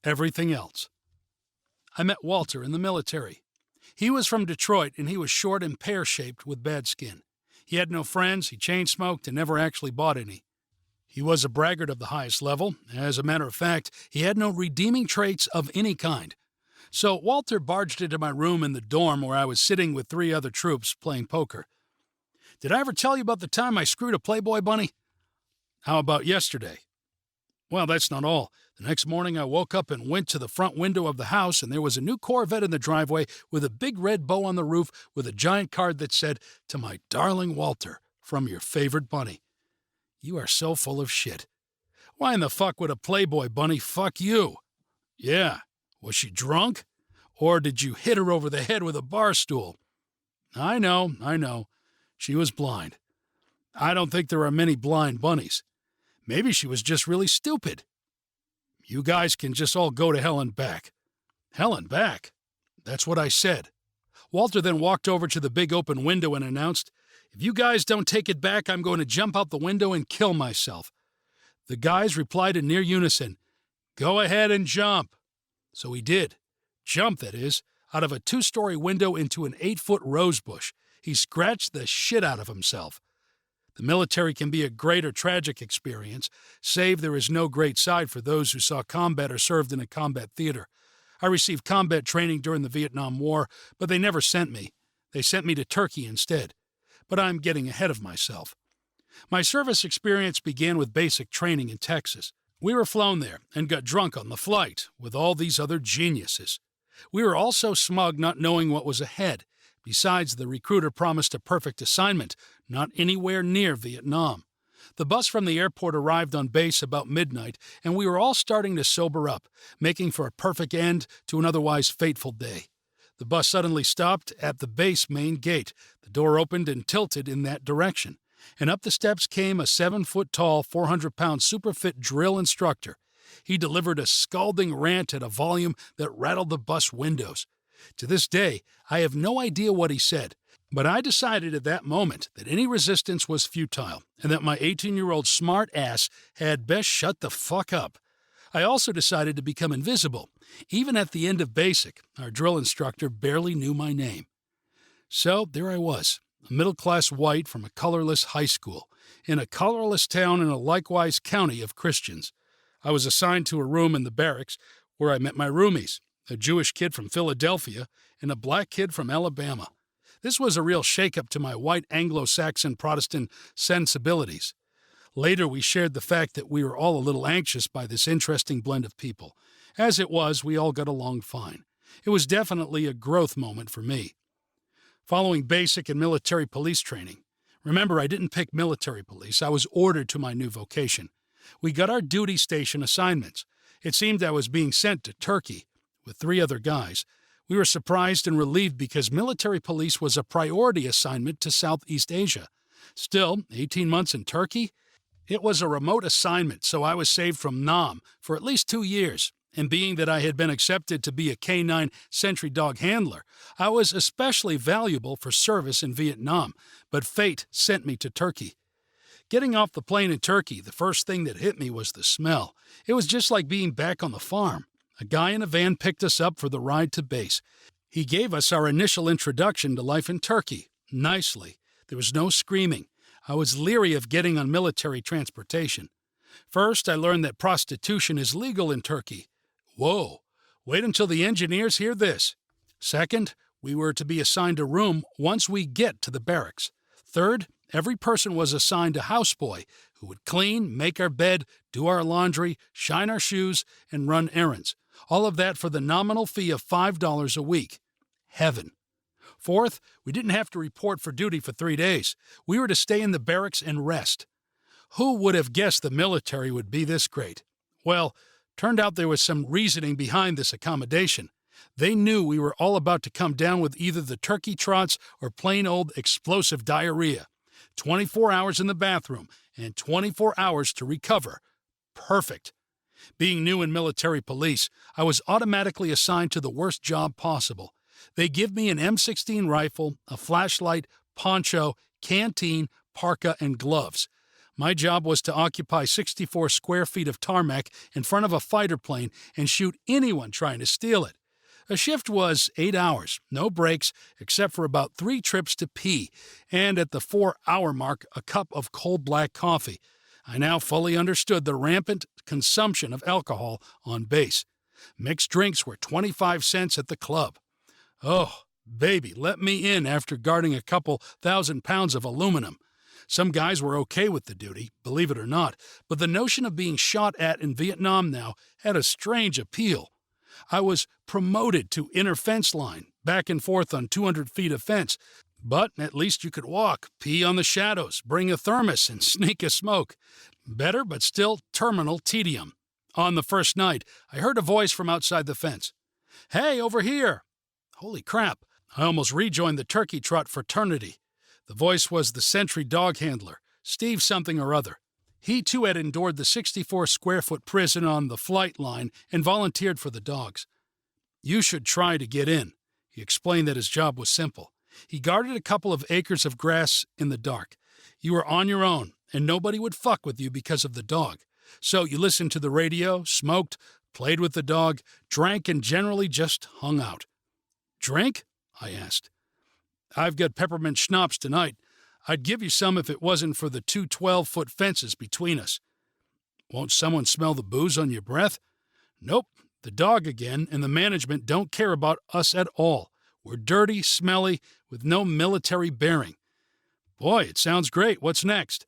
everything else. I met Walter in the military. He was from Detroit, and he was short and pear-shaped with bad skin. He had no friends, he chain-smoked, and never actually bought any. He was a braggart of the highest level. As a matter of fact, he had no redeeming traits of any kind. So Walter barged into my room in the dorm where I was sitting with 3 other troops playing poker. "Did I ever tell you about the time I screwed a Playboy bunny?" "How about yesterday?" "Well, that's not all. The next morning I woke up and went to the front window of the house, and there was a new Corvette in the driveway with a big red bow on the roof with a giant card that said, 'To my darling Walter, from your favorite bunny.'" "You are so full of shit. Why in the fuck would a Playboy bunny fuck you?" "Yeah. Was she drunk? Or did you hit her over the head with a bar stool?" I know. She was blind. I don't think there are many blind bunnies. Maybe she was just really stupid." "You guys can just all go to hell and back." "Hell and back?" "That's what I said." Walter then walked over to the big open window and announced, "If you guys don't take it back, I'm going to jump out the window and kill myself." The guys replied in near unison, "Go ahead and jump." So he did. Jump, that is, out of a 2-story window into an 8-foot rose bush. He scratched the shit out of himself. The military can be a great or tragic experience, save there is no great side for those who saw combat or served in a combat theater. I received combat training during the Vietnam War, but they never sent me. They sent me to Turkey instead. But I'm getting ahead of myself. My service experience began with basic training in Texas. We were flown there and got drunk on the flight with all these other geniuses. We were all so smug not knowing what was ahead. Besides, the recruiter promised a perfect assignment, not anywhere near Vietnam. The bus from the airport arrived on base about midnight, and we were all starting to sober up, making for a perfect end to an otherwise fateful day. The bus suddenly stopped at the base main gate. The door opened and tilted in that direction, and up the steps came a 7-foot-tall, 400-pound super-fit drill instructor. He delivered a scalding rant at a volume that rattled the bus windows. To this day, I have no idea what he said, but I decided at that moment that any resistance was futile and that my 18-year-old smart ass had best shut the fuck up. I also decided to become invisible. Even at the end of basic, our drill instructor barely knew my name. So there I was, a middle-class white from a colorless high school, in a colorless town in a likewise county of Christians. I was assigned to a room in the barracks where I met my roomies, a Jewish kid from Philadelphia and a black kid from Alabama. This was a real shake-up to my white Anglo-Saxon Protestant sensibilities. Later, we shared the fact that we were all a little anxious by this interesting blend of people. As it was, we all got along fine. It was definitely a growth moment for me. Following basic and military police training. Remember, I didn't pick military police. I was ordered to my new vocation. We got our duty station assignments. It seemed I was being sent to Turkey with 3 other guys. We were surprised and relieved because military police was a priority assignment to Southeast Asia. Still, 18 months in Turkey? It was a remote assignment, so I was saved from Nam for at least 2 years. And being that I had been accepted to be a K-9 Sentry Dog Handler, I was especially valuable for service in Vietnam, but fate sent me to Turkey. Getting off the plane in Turkey, the first thing that hit me was the smell. It was just like being back on the farm. A guy in a van picked us up for the ride to base. He gave us our initial introduction to life in Turkey, nicely. There was no screaming. I was leery of getting on military transportation. First, I learned that prostitution is legal in Turkey. Whoa, wait until the engineers hear this. Second, we were to be assigned a room once we get to the barracks. Third, every person was assigned a houseboy who would clean, make our bed, do our laundry, shine our shoes, and run errands. All of that for the nominal fee of $5 a week. Heaven. Fourth, we didn't have to report for duty for 3 days. We were to stay in the barracks and rest. Who would have guessed the military would be this great? Well, turned out there was some reasoning behind this accommodation. They knew we were all about to come down with either the turkey trots or plain old explosive diarrhea. 24 hours in the bathroom and 24 hours to recover. Perfect. Being new in military police, I was automatically assigned to the worst job possible. They give me an M16 rifle, a flashlight, poncho, canteen, parka, and gloves. My job was to occupy 64 square feet of tarmac in front of a fighter plane and shoot anyone trying to steal it. A shift was 8 hours, no breaks, except for about 3 trips to pee, and at the 4-hour mark, a cup of cold black coffee. I now fully understood the rampant consumption of alcohol on base. Mixed drinks were 25 cents at the club. Oh, baby, let me in after guarding a couple 1,000 pounds of aluminum. Some guys were okay with the duty, believe it or not, but the notion of being shot at in Vietnam now had a strange appeal. I was promoted to inner fence line, back and forth on 200 feet of fence, but at least you could walk, pee on the shadows, bring a thermos, and sneak a smoke. Better, but still terminal tedium. On the first night, I heard a voice from outside the fence. "Hey, over here!" Holy crap, I almost rejoined the turkey trot fraternity. The voice was the Sentry Dog Handler, Steve something or other. He too had endured the 64-square-foot prison on the flight line and volunteered for the dogs. "You should try to get in." He explained that his job was simple. He guarded a couple of acres of grass in the dark. You were on your own, and nobody would fuck with you because of the dog. So you listened to the radio, smoked, played with the dog, drank, and generally just hung out. "Drink?" I asked. "I've got peppermint schnapps tonight. I'd give you some if it wasn't for the 2 12-foot fences between us." "Won't someone smell the booze on your breath?" "Nope. The dog again, and the management don't care about us at all. We're dirty, smelly, with no military bearing." "Boy, it sounds great. What's next?"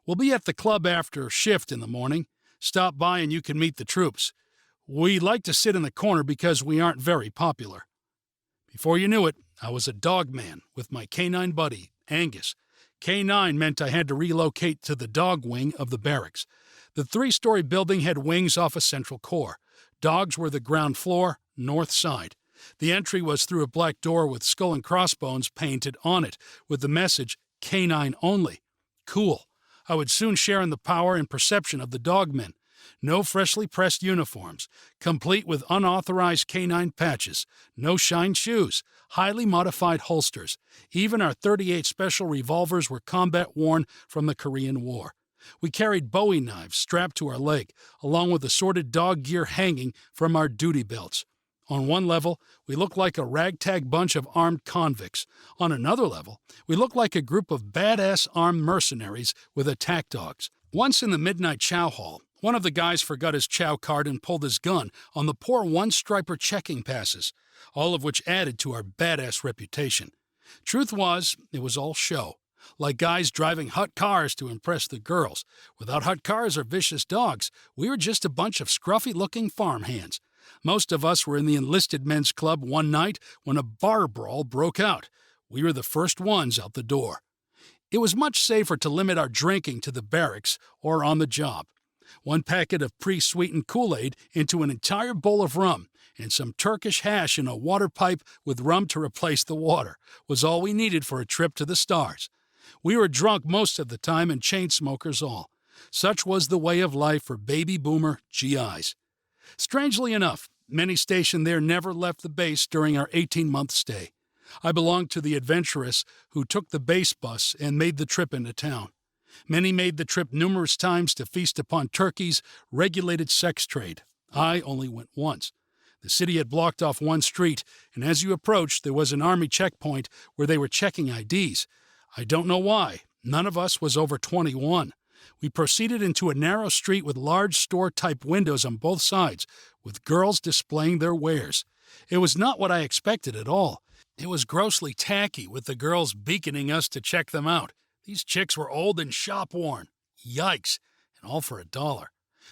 "We'll be at the club after shift in the morning. Stop by and you can meet the troops. We like to sit in the corner because we aren't very popular." Before you knew it, I was a dog man with my canine buddy, Angus. K9 meant I had to relocate to the dog wing of the barracks. The 3-story building had wings off a central core. Dogs were the ground floor, north side. The entry was through a black door with skull and crossbones painted on it, with the message, "Canine only." Cool. I would soon share in the power and perception of the dogmen. No freshly pressed uniforms, complete with unauthorized canine patches, no shined shoes, highly modified holsters. Even our .38 special revolvers were combat-worn from the Korean War. We carried Bowie knives strapped to our leg, along with assorted dog gear hanging from our duty belts. On one level, we looked like a ragtag bunch of armed convicts. On another level, we looked like a group of badass armed mercenaries with attack dogs. Once in the midnight chow hall, one of the guys forgot his chow card and pulled his gun on the poor one-striper checking passes, all of which added to our badass reputation. Truth was, it was all show. Like guys driving hot cars to impress the girls. Without hot cars or vicious dogs, we were just a bunch of scruffy-looking farmhands. Most of us were in the enlisted men's club one night when a bar brawl broke out. We were the first ones out the door. It was much safer to limit our drinking to the barracks or on the job. 1 packet of pre-sweetened Kool-Aid into an entire bowl of rum and some Turkish hash in a water pipe with rum to replace the water was all we needed for a trip to the stars. We were drunk most of the time and chain smokers all. Such was the way of life for baby boomer GIs. Strangely enough, many stationed there never left the base during our 18-month stay. I belonged to the adventurous who took the base bus and made the trip into town. Many made the trip numerous times to feast upon Turkey's regulated sex trade. I only went once. The city had blocked off one street, and as you approached, there was an army checkpoint where they were checking IDs. I don't know why. None of us was over 21. We proceeded into a narrow street with large store-type windows on both sides, with girls displaying their wares. It was not what I expected at all. It was grossly tacky, with the girls beaconing us to check them out. These chicks were old and shop-worn. Yikes, and all for $1.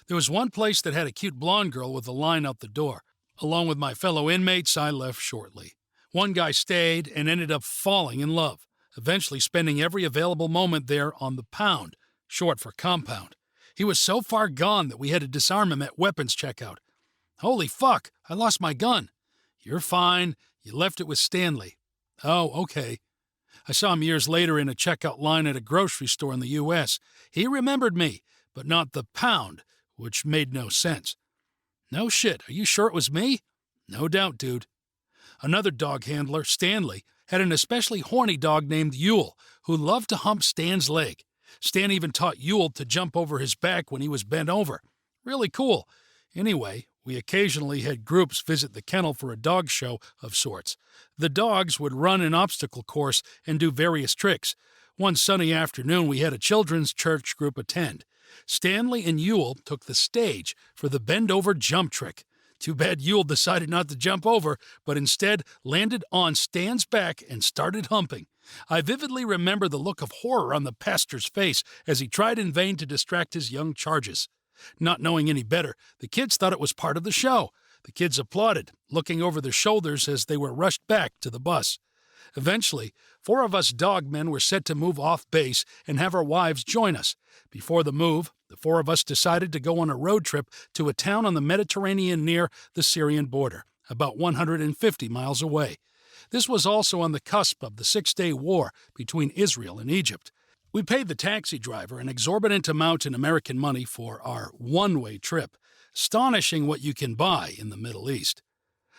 There was one place that had a cute blonde girl with a line out the door. Along with my fellow inmates, I left shortly. One guy stayed and ended up falling in love, eventually spending every available moment there on the pound, short for compound. He was so far gone that we had to disarm him at weapons checkout. "Holy fuck, I lost my gun." "You're fine. You left it with Stanley." "Oh, okay." I saw him years later in a checkout line at a grocery store in the U.S. He remembered me, but not the pound, which made no sense. "No shit, are you sure it was me?" "No doubt, dude." Another dog handler, Stanley, had an especially horny dog named Yule, who loved to hump Stan's leg. Stan even taught Yule to jump over his back when he was bent over. Really cool. Anyway, we occasionally had groups visit the kennel for a dog show of sorts. The dogs would run an obstacle course and do various tricks. One sunny afternoon, we had a children's church group attend. Stanley and Yule took the stage for the bend-over jump trick. Too bad Yule decided not to jump over, but instead landed on Stan's back and started humping. I vividly remember the look of horror on the pastor's face as he tried in vain to distract his young charges. Not knowing any better, the kids thought it was part of the show. The kids applauded, looking over their shoulders as they were rushed back to the bus. Eventually, 4 of us dog men were set to move off base and have our wives join us. Before the move, the 4 of us decided to go on a road trip to a town on the Mediterranean near the Syrian border, about 150 miles away. This was also on the cusp of the 6-day war between Israel and Egypt. We paid the taxi driver an exorbitant amount in American money for our one-way trip. Astonishing what you can buy in the Middle East.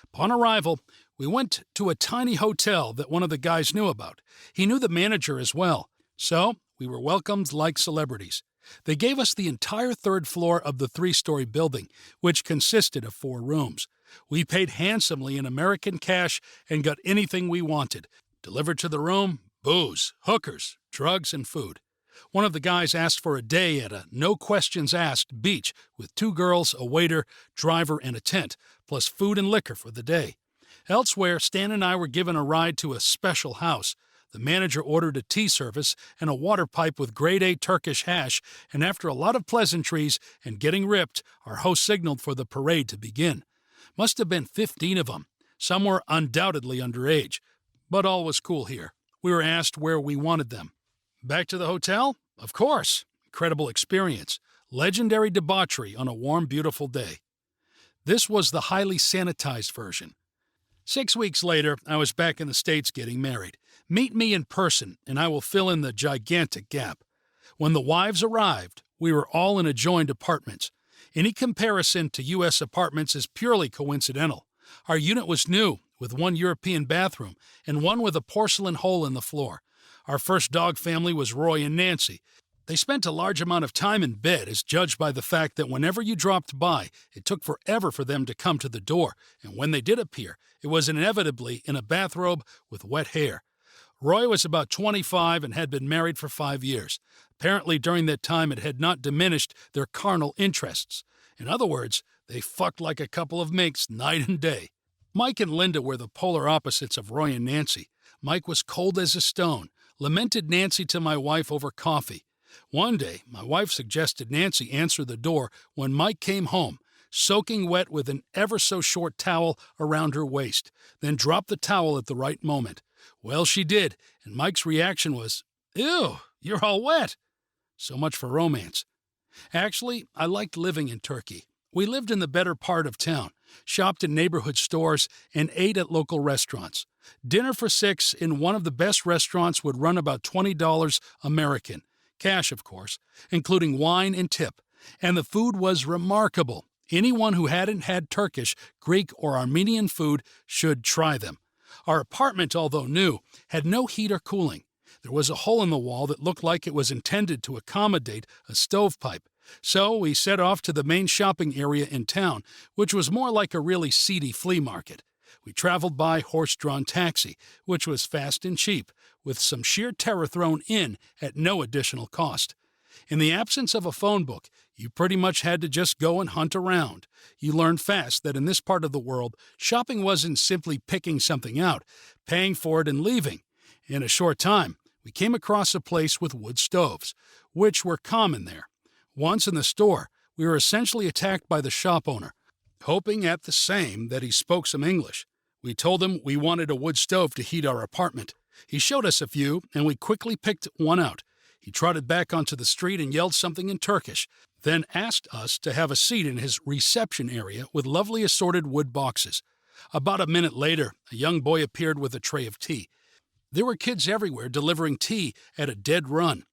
Upon arrival, we went to a tiny hotel that one of the guys knew about. He knew the manager as well, so we were welcomed like celebrities. They gave us the entire 3rd floor of the 3-story building, which consisted of 4 rooms. We paid handsomely in American cash and got anything we wanted. Delivered to the room, booze, hookers, drugs, and food. One of the guys asked for a day at a no-questions-asked beach with 2 girls, a waiter, driver, and a tent, plus food and liquor for the day. Elsewhere, Stan and I were given a ride to a special house. The manager ordered a tea service and a water pipe with grade-A Turkish hash, and after a lot of pleasantries and getting ripped, our host signaled for the parade to begin. Must have been 15 of them. Some were undoubtedly underage. But all was cool here. We were asked where we wanted them. Back to the hotel? Of course. Incredible experience. Legendary debauchery on a warm, beautiful day. This was the highly sanitized version. 6 weeks later, I was back in the States getting married. Meet me in person, and I will fill in the gigantic gap. When the wives arrived, we were all in adjoined apartments. Any comparison to U.S. apartments is purely coincidental. Our unit was new, with 1 European bathroom and 1 with a porcelain hole in the floor. Our first dog family was Roy and Nancy. They spent a large amount of time in bed, as judged by the fact that whenever you dropped by, it took forever for them to come to the door, and when they did appear, it was inevitably in a bathrobe with wet hair. Roy was about 25 and had been married for 5 years. Apparently, during that time, it had not diminished their carnal interests. In other words, they fucked like a couple of minks night and day. Mike and Linda were the polar opposites of Roy and Nancy. Mike was cold as a stone, lamented Nancy to my wife over coffee. One day, my wife suggested Nancy answer the door when Mike came home, soaking wet with an ever-so-short towel around her waist, then drop the towel at the right moment. Well, she did, and Mike's reaction was, "Ew, you're all wet." So much for romance. Actually, I liked living in Turkey. We lived in the better part of town, shopped in neighborhood stores, and ate at local restaurants. Dinner for 6 in one of the best restaurants would run about $20 American. Cash, of course, including wine and tip. And the food was remarkable. Anyone who hadn't had Turkish, Greek, or Armenian food should try them. Our apartment, although new, had no heat or cooling. There was a hole in the wall that looked like it was intended to accommodate a stovepipe. So we set off to the main shopping area in town, which was more like a really seedy flea market. We traveled by horse-drawn taxi, which was fast and cheap, with some sheer terror thrown in at no additional cost. In the absence of a phone book, you pretty much had to just go and hunt around. You learned fast that in this part of the world, shopping wasn't simply picking something out, paying for it and leaving. In a short time, we came across a place with wood stoves, which were common there. Once in the store, we were essentially attacked by the shop owner, hoping at the same that he spoke some English. We told him we wanted a wood stove to heat our apartment. He showed us a few, and we quickly picked one out. He trotted back onto the street and yelled something in Turkish, then asked us to have a seat in his reception area with lovely assorted wood boxes. About a minute later, a young boy appeared with a tray of tea. There were kids everywhere delivering tea at a dead run.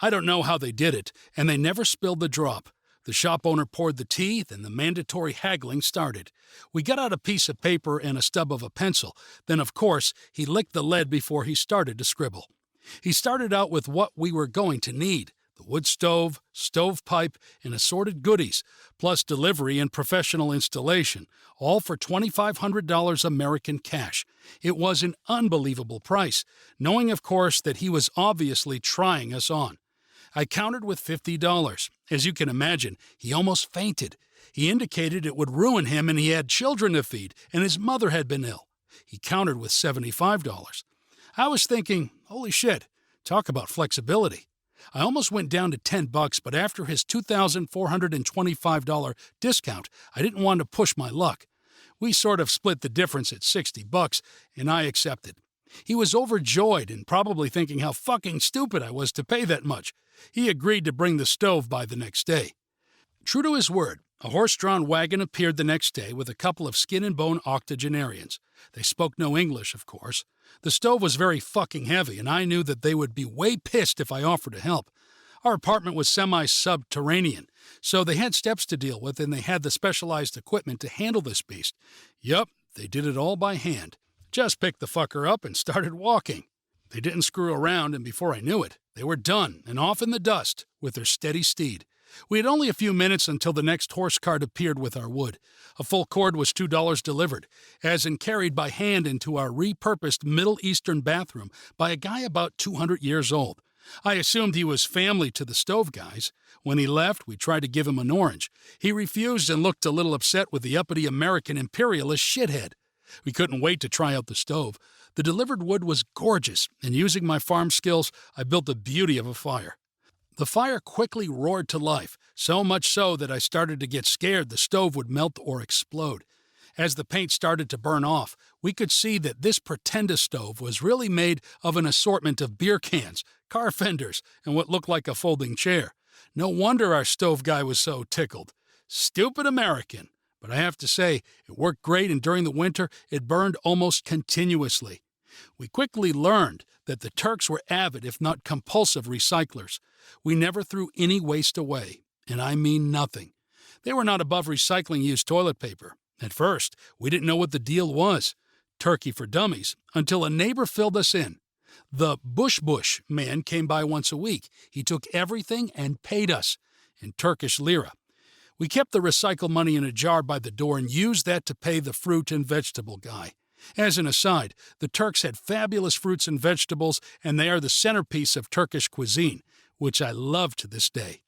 I don't know how they did it, and they never spilled the drop. The shop owner poured the tea, then the mandatory haggling started. We got out a piece of paper and a stub of a pencil. Then, of course, he licked the lead before he started to scribble. He started out with what we were going to need: the wood stove, stovepipe, and assorted goodies, plus delivery and professional installation, all for $2,500 American cash. It was an unbelievable price, knowing, of course, that he was obviously trying us on. I countered with $50. As you can imagine, he almost fainted. He indicated it would ruin him and he had children to feed, and his mother had been ill. He countered with $75. I was thinking, holy shit, talk about flexibility. I almost went down to $10, but after his $2,425 discount, I didn't want to push my luck. We sort of split the difference at $60, and I accepted. He was overjoyed and probably thinking how fucking stupid I was to pay that much. He agreed to bring the stove by the next day. True to his word, a horse-drawn wagon appeared the next day with a couple of skin-and-bone octogenarians. They spoke no English, of course. The stove was very fucking heavy, and I knew that they would be way pissed if I offered to help. Our apartment was semi-subterranean, so they had steps to deal with, and they had the specialized equipment to handle this beast. Yup, they did it all by hand. Just picked the fucker up and started walking. They didn't screw around, and before I knew it, they were done and off in the dust with their steady steed. We had only a few minutes until the next horse cart appeared with our wood. A full cord was $2 delivered, as in carried by hand into our repurposed Middle Eastern bathroom by a guy about 200 years old. I assumed he was family to the stove guys. When he left, we tried to give him an orange. He refused and looked a little upset with the uppity American imperialist shithead. We couldn't wait to try out the stove. The delivered wood was gorgeous, and using my farm skills, I built a beauty of a fire. The fire quickly roared to life, so much so that I started to get scared the stove would melt or explode. As the paint started to burn off, we could see that this pretenda stove was really made of an assortment of beer cans, car fenders, and what looked like a folding chair. No wonder our stove guy was so tickled. Stupid American. But I have to say, it worked great, and during the winter, it burned almost continuously. We quickly learned that the Turks were avid, if not compulsive, recyclers. We never threw any waste away, and I mean nothing. They were not above recycling used toilet paper. At first, we didn't know what the deal was. Turkey for dummies, until a neighbor filled us in. The Bush man came by once a week. He took everything and paid us in Turkish lira. We kept the recycle money in a jar by the door and used that to pay the fruit and vegetable guy. As an aside, the Turks had fabulous fruits and vegetables, and they are the centerpiece of Turkish cuisine, which I love to this day.